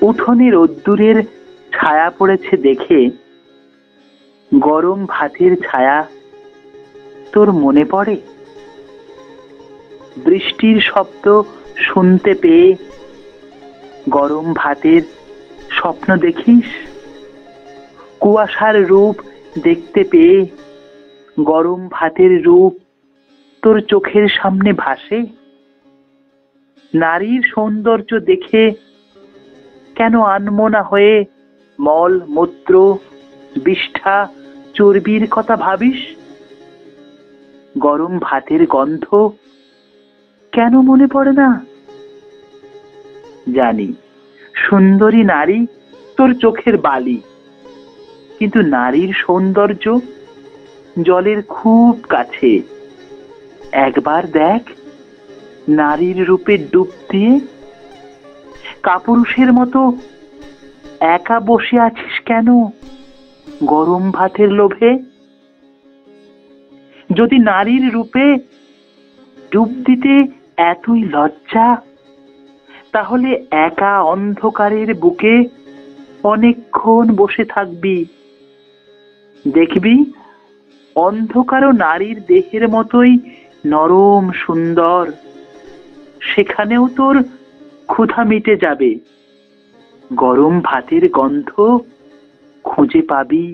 উঠোনে রোদ্দুরের ছায়া পড়েছে দেখে গরম ভাতের ছায়া তোর মনে পড়ে? বৃষ্টির শব্দ শুনতে পেয়ে গরম ভাতের স্বপ্ন দেখিস? কুয়াশার রূপ দেখতে পেয়ে গরম ভাতের রূপ তোর চোখের সামনে ভাসে? নারীর সৌন্দর্য দেখে কেন আনমনা হয়ে মল মূত্র বিষ্ঠা চর্বির কথা ভাবিস? গরম ভাতের গন্ধ কেন মনে পড়ে না? জানি সুন্দরী নারী তোর চোখের বালি, কিন্তু নারীর সৌন্দর্য জলের খুব কাছে। একবার দেখ নারীর রূপে ডুব দিয়ে। কাপুরুষের মতো একা বসে আছিস কেন গরম ভাতের লোভে? যদি নারীর রূপে ডুব দিতে এতই লজ্জা, তাহলে একা অন্ধকারের বুকে অনেকক্ষণ বসে থাকবি। দেখবি অন্ধকারও নারীর দেহের মতোই নরম সুন্দর। সেখানেও তোর ক্ষুধা মিটে যাবে। গরম ভাতের গন্ধ খুঁজে পাবি।